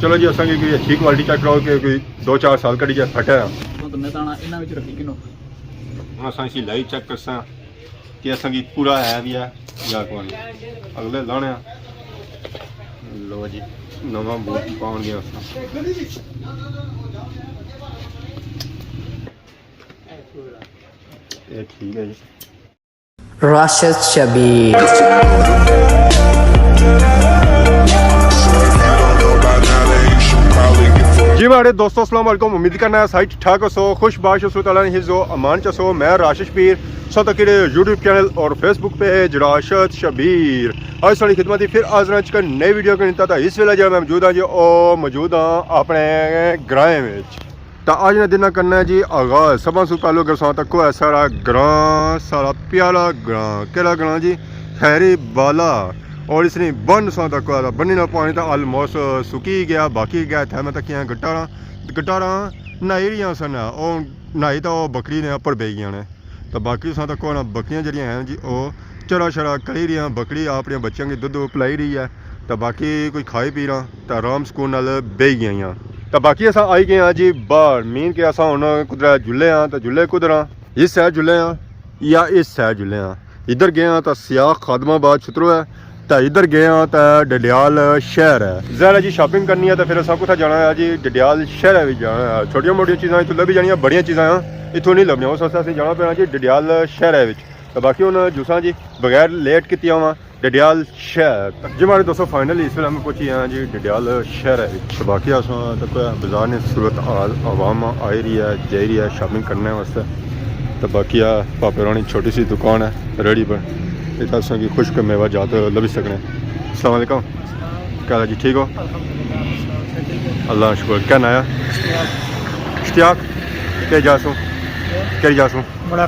चलो जी असांखे कोई अच्छी क्वालिटी चेक कराओ कि कोई 2-4 साल कड़ी जाए फटा तो मैं ताना इना विच रखी किनो हम असां इसी लाई चेक करसा कि असांगी पूरा है भी है या कोई अगले लाने लो जी नवा बूट पाउन गया ये ठीक है जी Rashid Shabir. जी मेरे दोस्तों अस्सलाम वालेकुम उम्मीद करना है साइट ठाक हो खुश बाश हो ताला हिज़्ज़ो अमान चसो मैं राशिद शबीर सो तक यूट्यूब चैनल और फेसबुक पेज राशिद शबीर आज सारी खिदमत फिर हाज़र चिकन नई वीडियो के निता था इस वेले जो मैं मौजूद हाँ जी ओ मौजूद हाँ अपने ग्रां में तो आज ने दिन करना है जी आगाज़ सब से पहले गरसा तक है सारा ग्रां सारा प्यारा ग्रां केड़ा ग्रां जी खैरी बाला और इसने बन सा तक बनी ना पानी तो आलमोस्ट सुकी गया बाकी गया था मैं तक गटारा नहाई रही सन और नहाई तो बकरी ने उपर बह गई ने तो बाकी सा तक बकरियां जड़ियाँ हैं जी वो चरा शरा करी रही बकरी अपने बच्चों की दुध पिलाई रही है तो बाकी कोई खाई पी रहा तो आराम सुकून नाल बह गई तो बाकी अस आई गए हाँ जी बाहर मीन के अस हूँ कुदर जुले हाँ तो जुले कुदर हाँ इस साइड जुले हाँ या इस साइड जुले हाँ इधर गए हाँ तो सियाह खादमाबाद छुतरो है तो इधर गए हाँ तो डडियाल शहर है ज़रा जी शॉपिंग करनी है तो फिर असा कुछ जाना है जी डडियाल शहर भी जाना है छोटिया मोटिया चीज़ा इतों लभी जानिया बड़िया चीज़ा इतों नहीं लभनिया उस वास्ते जाना पैना जी डडियाल शहर तो बाकी हूँ जूसा जी बगैर लेट की वा डडियाल शहर जी हमारे दोस्तों फाइनली इस वेले हम पहुंची हैं जी डडियाल शहर तो बाकी अस तक बाजार ने सूरत आवाम आई रही है जा रही है शॉपिंग करने वास्ते तो बाकी पापे रानी छोटी सी दुकान है रेडी पर इतना असा की खुश्क मेवा जात लभी सकने अस्सलाम वालेकुम क्या जी ठीक हो अल्लाह शुक्र क्या नाया इश्तियाक क्या जासूँ क्या जासूँ बड़ा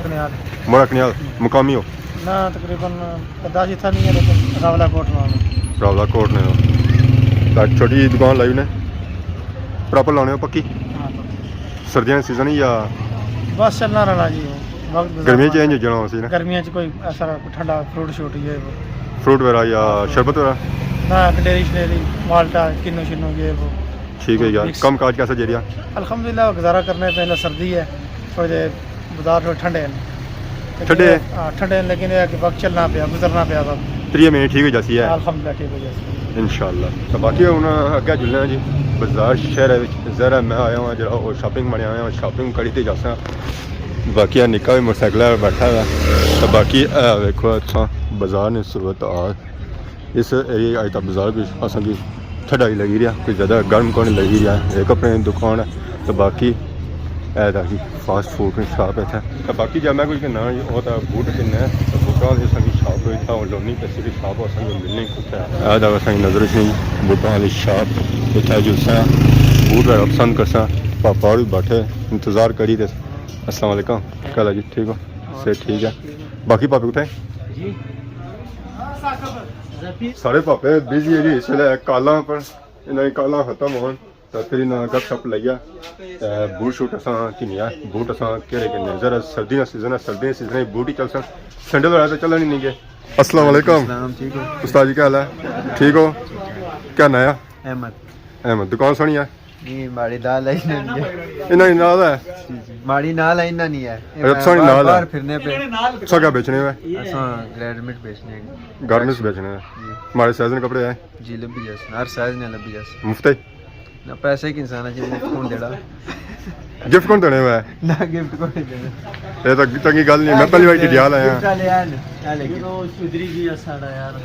कन्याल मुकामी हो ना तकरीबन 10 था नहीं है लेकिन रावला कोट ने तो छोटी दुकान लाई ने प्रॉपर लाने हो पक्की सर्दियों सीजन ही या बस चलना रहा जी वक्त गर्मियों चेंज जाना उसी ने गर्मियों कोई ऐसा ठंडा फ्रूट शूट ये वो फ्रूट वगैरह या शरबत वगैरह ना डेरी शनेरी माल्टा किन्नू शिन्नू ये वो ठीक है यार कम काज कैसा जरिया अल्हम्दुलिल्लाह गुजारा करने पहले सर्दी है थोड़े बाजार थोड़े ठंडे हैं ठंडे लेकिन वक्त चलना पे गुजरना पे वक्त 3 महीने ठीक हो जाती है अल्हम्दुलिल्लाह ठीक हो जाती इंशाल्लाह तो बाकी हूँ अगे जुलने जी बाजार शहर जरा मैं आया हूँ जो शॉपिंग बने आया हूँ शॉपिंग करी तो जासा बाकी निक्का भी मोटरसाइकिल बैठा हुआ तो बाकी देखो अच्छा बाजार ने सूरत इस एरिया अज तक बाजार भी असा की ठंडाई लगी रहा कोई ज़्यादा गर्म को नहीं लगी रहा एक अपने दुकान है तो बाकी कि फास्ट फूड की शॉप है तो बाकी जब मैं कुछ ना वो तो बूट किन्ने तो बूटा की शॉप था लोनी पैसे की शॉप मिलने कुछ नजर से बूटा वाली शॉप इतना जो बूट वगैरह पसंद करसा पापा और भी बैठे इंतज़ार करी थे अस्सलाम वालेकुम कल जी ठीक हो से ठीक है बाकी पापे कुछ सारे पापे बिजी है जी इसलिए काला पर इन्हें काला खत्म हो तो फिर इन्हें गप शप लिया बूट शूट असा किनिया बूट असा केड़े किन्ने जरा सर्दी का सीजन है सर्दी के सीजन बूट ही चल सन सैंडल वगैरह तो चलन ही नहीं गए अस्सलाम वालेकुम ठीक हो उस्ताद जी क्या हाल है ठीक हो क्या नया अहमद दुकान सोनी है नहीं माड़ी नाल है इन्हें नाल है माड़ी नाल है इन्ना नहीं है अच्छा सोनी नाल है फिरने पे अच्छा क्या बेचने में ऐसा रेडीमेड बेचने गारमेंट्स बेचने में हमारे साइज के कपड़े हैं जी लबी जैसे हर साइज ने लबी जैसे मुफ्त ना पैसे की इंसान है जी मुफ्त कौन देड़ा गिफ्ट कौन देने हुआ है ना गिफ्ट कौन देना ये तो चंगी गल नहीं मैं पहली बार डडियाल आया चले यार वो चुदरी जी साड़ा यार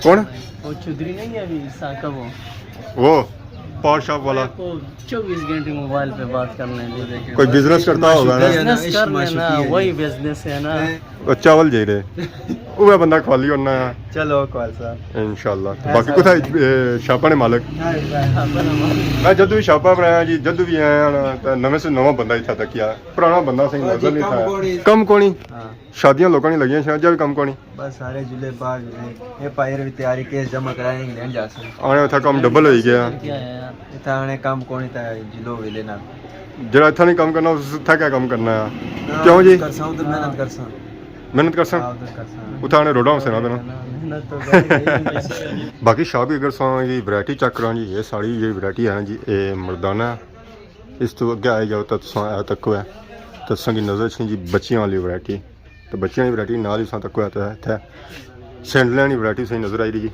कौन वो चुदरी नहीं है अभी साका वो पावर शॉप वाला 24 घंटे मोबाइल पे बात करने दे कोई बिजनेस करता होगा ना बिजनेस कर लेना वही बिजनेस है ना वो चावल जे रहे वो बंदा खाली होना है चलो कॉल साहब इंशाल्लाह बाकी कुछ शापा ने मालिक मैं जब भी शापा पर आया जी जब भी आया ना तो नवे से नवा बंदा इतना तक किया पुराना बंदा सही नजर नहीं था कम कोनी शादियां लोगों ने लगी शायद भी कम कोनी बस सारे जुले बाग ये पायर भी तैयारी केस जमा कराए इंग्लैंड जा सन आने उठा कम डबल हो गया इतना आने काम कोनी था जिलो वेले ना जरा इतना नहीं कम करना उस था क्या कम करना है क्यों जी करसा तो मेहनत करसा मेहनत कर सा उठाने रोडा से ना देना बाकी शाह भी अगर सा ये वैरायटी चेक करा जी ये साड़ी ये वैरायटी है ना जी ये मर्दाना इस तो अगे आए जाओ तो तुसा ए तक है तो संगी नज़र च जी बच्चियां वाली वैरायटी तो बच्चियां की वैरायटी नाल ही सा तक है तो इत्थे सैंडलें की वैरायटी सही नज़र आई रही जी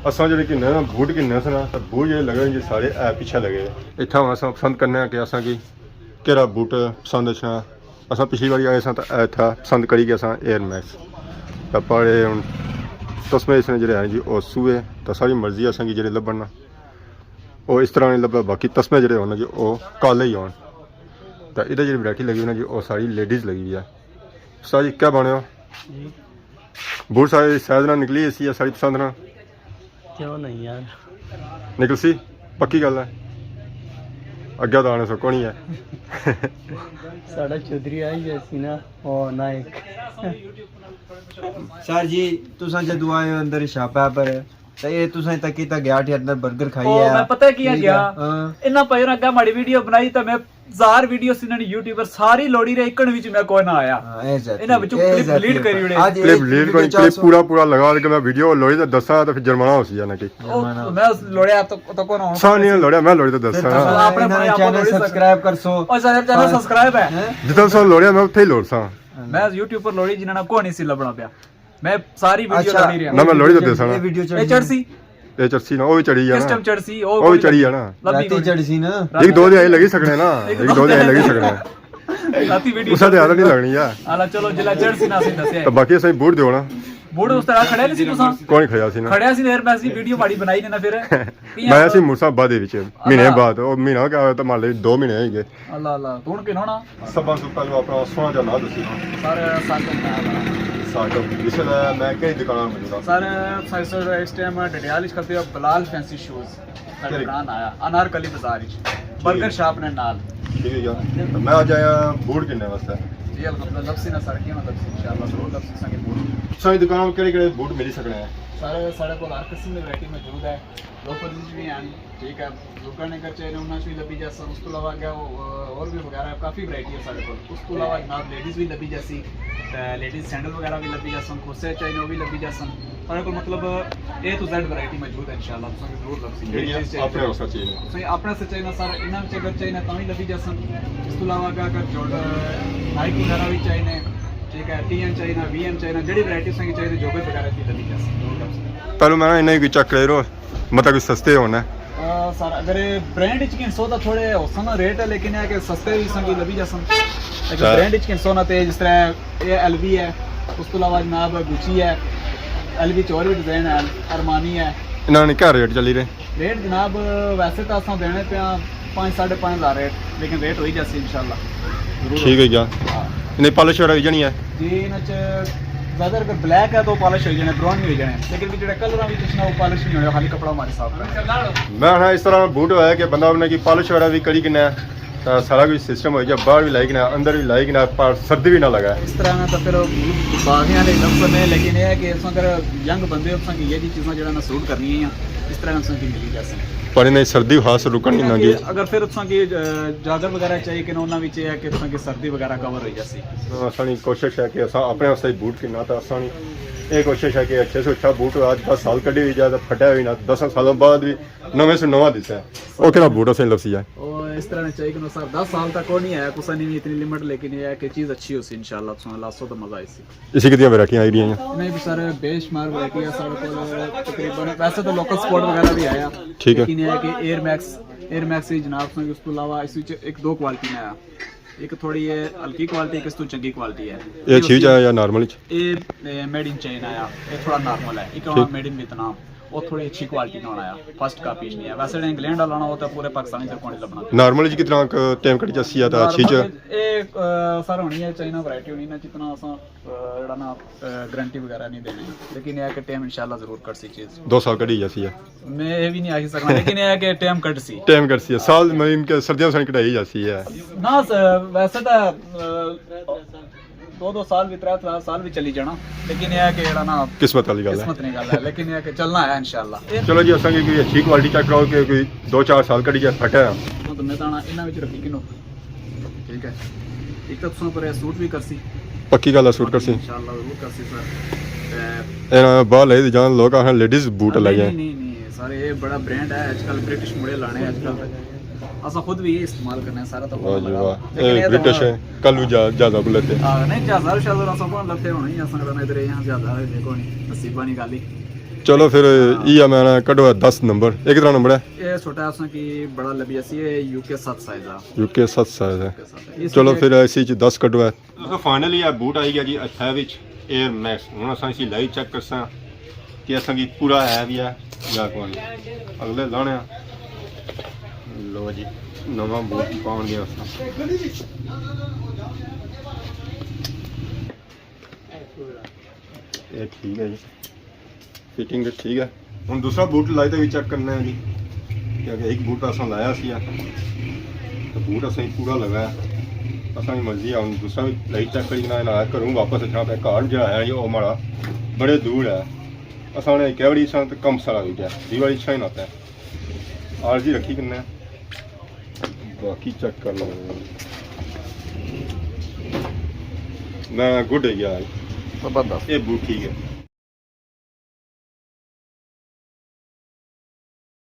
असा जो कि बूट किन्ने सन तो बूट जो लगे जी सारे ऐ पिछे लगे इतना अस पसंद करने कि असा कि केड़ा बूट पसंद अच्छा अस पिछली बारी आए तो इतना पसंद करी कि असा एयर मैक्स तो पर हूँ तस्मे इसने जो हैं जी वो सूए तो सारी मर्जी असा कि जो लभन वो इस तरह नहीं लभे बाकी तस्मे जो होने जी वो काले ही आन तो इधर जी वैरायटी लगी हुई ना जी वो सारी लेडीज़ लगी हुई है उस्ताद जी क्या बने हो बूट सारी साइज ना निकली इसी या सारी पसंद ना क्यों नहीं यार निकल सी पक्की गल है अगे तो आने सको नहीं है साढ़ा चौधरी आई जैसी ना ओ नायक सर जी तुसा जदू आए हो अंदर छापा पर ਤੇ ਇਹ ਤੁਸੀਂ ਤੱਕ ਕੀਤਾ ਗਿਆ ਠੇ ਅੰਦਰ 버ਗਰ ਖਾਈ ਉਹ ਆ ਮੈਂ ਪਤਾ ਕੀ ਆ ਗਿਆ ਹਾਂ ਇੰਨਾ ਪਹਿਲਾਂ ਅੱਗਾ ਮਾੜੀ ਵੀਡੀਓ ਬਣਾਈ ਤਾਂ ਮੈਂ ਜ਼ਾਰ ਵੀਡੀਓ ਸੀ ਇਹਨਾਂ ਨੇ ਯੂਟਿਊਬਰ ਸਾਰੀ ਲੋੜੀ ਰੇ ਇੱਕਣ ਵਿੱਚ ਮੈਂ ਕੋਈ ਨਾ ਆਇਆ ਹਾਂ ਇਹ ਜ਼ਤ ਇਹਨਾਂ ਵਿੱਚੋਂ ਕਲਿੱਪ ਲੀਡ ਕਰੀ ਉੜੇ क्लिप लीड कोई क्लिप पूरा पूरा लगा के मैं वीडियो लोड़ी तो दसा तो फिर जुर्माना हो सी जाना कि ਮੈਂ ਲੋੜਿਆ ਤਾਂ ਕੋਣ ਹੁਣ सा नहीं लोड़िया मैं लोड़ी तो दसा ਆਪਣੇ ਆਪਣੇ ਆਪ ਚੈਨਲ ਸਬਸਕ੍ਰਾਈਬ ਕਰਸੋ ਓਏ ਸਾਹਿਬ ਚੈਨਲ ਸਬਸਕ੍ਰਾਈਬ ਹੈ जितना सा लोड़िया मैं उत्थे ही लोड़ सा ਮੈਂ YouTube ਪਰ ਲੋੜੀ ਜਿਨ੍ਹਾਂ ਨਾਲ ਕੋਈ ਨਹੀਂ ਸੀ ਲੱਭਣਾ ਪਿਆ ਮੈਂ ਸਾਰੀ ਵੀਡੀਓ ਅੱਛਾ। ਲੋੜੀ ਰਿਹਾ ना मैं लोड़ी तो दसा ਇਹ ਵੀਡੀਓ ਇਹ ਚੜਸੀ ये चरसी ना वो भी चढ़ी है ਕਿਸ ना ਟਾਈਮ ਚੜਸੀ वो भी चढ़ी है ना ਰਾਤੀ ਚੜ ਸੀ ਨਾ एक दो दिन लगी सकने ना एक दो दिन लगी सकने ਰਾਤੀ ਵੀਡੀਓ उसा तो ज्यादा नहीं लगनी यार ਆਲਾ ਚਲੋ ਜਿਲਾ ਚੜਸੀ ਨਾ ਸੀ ਦੱਸਿਆ तो बाकी असें बूट दियो ना ਬੋੜ ਉਸ ਤਰ੍ਹਾਂ ਖੜਿਆ ਨਹੀਂ ਸੀ ਤੁਸੀਂ कौन खड़ा सी ना ਖੜਿਆ ਸੀ ਨੇਰ ਮੈਂ ਸੀ ਵੀਡੀਓ ਮਾੜੀ ਬਣਾਈ ਨੇ ਨਾ ਫਿਰ मैं ऐसी मुसाबा दे विच महीने बाद ਉਹ ਮਹੀਨਾ क्या होया तो मान ले 2 महीने ही गए ਅੱਲਾ ਅੱਲਾ ਤੂੰ ਕਿ ਹੋਣਾ सबा सुता जो अपना सोना जा ना दसी ਸਰ ਸਾਡਾ साटो इसलिए मैं कई दुकान में मिला सर सर इस टाइम डडियाल च करते हो बलाल फैंसी शूज केह्ड़ी? दुकान आया अनारकली बाजार च बर्गर शॉप ने नाल ठीक है यार तो मैं आज आया बूट किन्ने वास्ते जी अल्हम्दुलिल्लाह लपसी ना सड़की ना लपसी इंशाल्लाह जरूर लपसी संगे बूट सारी दुकान में केड़े बूट मिल सकने हैं सर साढ़े को हर किस्म की वैरायटी मौजूद है लोफर भी हैं ठीक है दुकान कर चाहिए उन्हें भी लभी जैसा उस तो अलावा क्या और भी वगैरह काफ़ी वैरायटी है साढ़े को उस तो अलावा जनाब लेडीज़ भी लभी जैसी लेडीज़ सैंडल वगैरह भी लभी जैसन खुसे चाहिए वो भी लभी जैसन साढ़े को मतलब ए टू जेड वैरायटी मौजूद है इंशाल्लाह तुसें जरूर लभसी अपने वास्ते चाहिए सही अपने से चाहिए सर इन्हां विच अगर चाहिए तां भी लभी जैसन इस तो अलावा क्या अगर जॉर्डन नाइक वगैरह भी चाहिए ठीक है टीएन चाहिए वीएम चाहिए जड़ी वैरायटी संगी चाहिए जोगर वगैरह की लभी जैसन जरूर लभसी पहले मैं इन्हें भी चेक करो मतलब कि सस्ते होना सर अगर ब्रांड च किन सोदा थोड़े होसन रेट है लेकिन है कि सस्ते भी संगी लभी जैसन लेकिन ब्रांड च किन सोना ते जिस तरह ये एलवी है उस तो अलावा जनाब गुची है एलवी च और भी डिजाइन है अरमानी है इन्होंने क्या रेट चली रहे रेट जनाब वैसे तो असां देने पे 5-5.5 रेट लेकिन रेट होई जैसे इंशाल्लाह ठीक है क्या इन्हें पॉलिश वगैरह भी नहीं है जी इन च ज़्यादा अगर ब्लैक है तो पॉलिश हो जाने ब्राउन भी हो जाने लेकिन जो कलर भी कुछ ना वो पॉलिश नहीं होगा खाली कपड़ा हमारे साफ है मैं हाँ इस तरह बूट होया कि बंदा उन्हें की पॉलिश वगैरह भी करी किन्ना तो सारा कुछ सिस्टम हो गया बाहर भी लाई किना अंदर भी लाई किना पर सर्दी भी ना लगा इस तरह ना तो फिर बागियां ने लफ्ज़ में लेकिन ये है कि अगर यंग बंदे हो संग ये जी चीज़ां जेड़ा ना सूट करनी है इस तरह ना संग मिली जैसे पर इन्हें सर्दी खास रुकन नहीं लगी अगर फिर संग जागर वगैरह चाहिए कि उन्हां विच है कि संग सर्दी वगैरह कवर हो जैसी असानी कोशिश है कि असा अपने वास्ते बूट किन्ना तो असानी ये कोशिश है कि अच्छे से अच्छा बूट आज 10 साल कड़ी हुई जाए तो फटा हुई ना 10 सालों बाद भी नवे से नवा दिसा है वो क्या बूट असें लफसी है और इस तरह चाहिए कि सर 10 साल तक को नहीं है कुछ नहीं इतनी लिमिट लेकिन ये है कि चीज़ अच्छी हो सी इंशाल्लाह सुन लासो तो मजा आई सी इसी कितनी वैरायटियां आई रही हैं नहीं भी सर बेशुमार वैरायटी है सारे को तकरीबन वैसे तो लोकल स्पोर्ट वगैरह भी आया ठीक है। लेकिन ये है कि एयर मैक्स ही जनाब संग उस तो अलावा इस विच एक दो क्वालिटी में आया एक थोड़ी ये हल्की क्वालिटी एक इस तो चंगी क्वालिटी है ये चीज है या नॉर्मल ये मेड इन चाइना आया ये थोड़ा नॉर्मल है एक मेड इन वियतनाम वो थोड़ी अच्छी क्वालिटी में आया फर्स्ट का पीस नहीं है वैसे इंग्लैंड वाला होता है पूरे पाकिस्तानी से कौन लबना नॉर्मल जी कितना टाइम कटी जसी है तो अच्छी च एक सर होनी है चाइना वैरायटी होनी है जितना असा जेड़ा ना गारंटी वगैरह नहीं देनी लेकिन ये है कि टाइम इंशाल्लाह जरूर कर सी चीज 2 साल कटी जसी है मैं ये भी नहीं आखी सकता लेकिन ये है कि टाइम कट सी टाइम कटी है साल में इनके सर्दियों से कटाई जाती है ना वैसे तो 2 साल भी 3 साल भी चली जाना लेकिन ये है कि जेड़ा ना किस्मत वाली गल है किस्मत नहीं गल है लेकिन ये है कि चलना है इंशाल्लाह चलो जी असा कोई अच्छी क्वालिटी चेक कराओ कि कोई 2-4 साल कटी जाए फटा है तो मैं ताना इन्हां विच रखी किनो ठीक है एक तो तुसां पर सूट भी करसी पक्की गल है सूट करसी इंशाल्लाह जरूर करसी सर ਇਹਨਾਂ ਬਾਹਰ ਲੈ ਦੀ ਜਾਨ ਲੋਕ ਆਹ ਲੇਡੀਜ਼ ਬੂਟ नहीं ਲਾਈਆਂ नहीं नहीं सर ये बड़ा ब्रांड है आजकल ब्रिटिश मुड़े लाने आजकल असा खुद भी ये इस्तेमाल करना है सारा तो ਵਾਹ ਜੀ ਵਾਹ ਇਹ ਬ੍ਰਿਟਿਸ਼ ਹੈ ਕੱਲੂ ਜ਼ਿਆਦਾ ਬੁਲਤੇ नहीं जहाज़ शाज़ असा कौन लगते होने ही असा करना इधर यहाँ ज़्यादा है देखो नहीं नसीबा नहीं गाली ਚਲੋ ਫਿਰ ਇਹ ਮੈਂ ਕੱਢੋ 10 ਨੰਬਰ ਇਹ ਕਿਹੜਾ ਨੰਬਰ ਹੈ ये छोटा है उसमें कि बड़ा लबी ऐसी है यूके 7 साइज है ਯੂਕੇ 7 ਸਾਈਜ਼ ਹੈ इसमें ਚਲੋ ਫਿਰ ਇਸੇ ਚ 10 ਕੱਢੋ ਹੈ ਫਾਈਨਲੀ ਇਹ ਬੂਟ ਆਈ ਗਿਆ ਜੀ ਅੱਛਾ ਵਿੱਚ 에ਅਰ ਮੈਕਸ ਹੁਣ ਅਸਾਂ ਇਸੇ ਲਾਈਵ ਚੈੱਕ ਕਰਸਾਂ ਕਿ ਅਸਾਂ ਕੀ ਪੂਰਾ ਹੈ ਵੀ ਹੈ ਜਾਂ ਕੋਈ ਅਗਲੇ ਲਾਣੇ ਲੋ ਜੀ ਨਵਾਂ ਬੂਟ ਪਾਉਣ ਗਿਆ ਅਸਾਂ ਇਹ ਠੀਕ ਹੈ ਜੀ ਫਿਟਿੰਗ ਠੀਕ ਹੈ ਹੁਣ ਦੂਸਰਾ ਬੂਟ ਲਾਈ ਤੇ ਵੀ ਚੈੱਕ ਕਰਨਾ ਹੈ ਜੀ ਕਿਉਂਕਿ ਇੱਕ ਬੂਟ ਅਸਾਂ ਲਾਇਆ ਸੀ ਤੇ ਬੂਟ ਅਸਾਂ ਪੂਰਾ ਲਗਾਇਆ ਅਸਾਂ ਦੀ ਮਰਜ਼ੀ ਆ ਹੁਣ ਦੂਸਰਾ ਵੀ ਲਾਈ ਚੈੱਕ ਕਰੀ ਨਾ ਨਾ ਘਰੋਂ ਵਾਪਸ ਅੱਛਾ ਪੈ ਘਰ ਜਿਹੜਾ ਹੈ ਜੀ ਉਹ ਮਾੜਾ ਬੜੇ ਦੂਰ ਹੈ ਅਸਾਂ ਨੇ ਕੈਵੜੀ ਸਾਂ ਤੇ ਕਮ ਸਾਰਾ ਵੀ ਗਿਆ ਦੀਵਾਲੀ ਛਾਈ ਨਾ ਹੈ ਆਰਜੀ ਰੱਖੀ ਕਿੰਨਾ ਬਾਕੀ ਚੈੱਕ ਕਰ ਲਓ ਮੈਂ ਗੁੱਡ ਹੈ ਯਾਰ जबरदस्त ਇਹ ਬੂਟ ਠੀਕ ਹੈ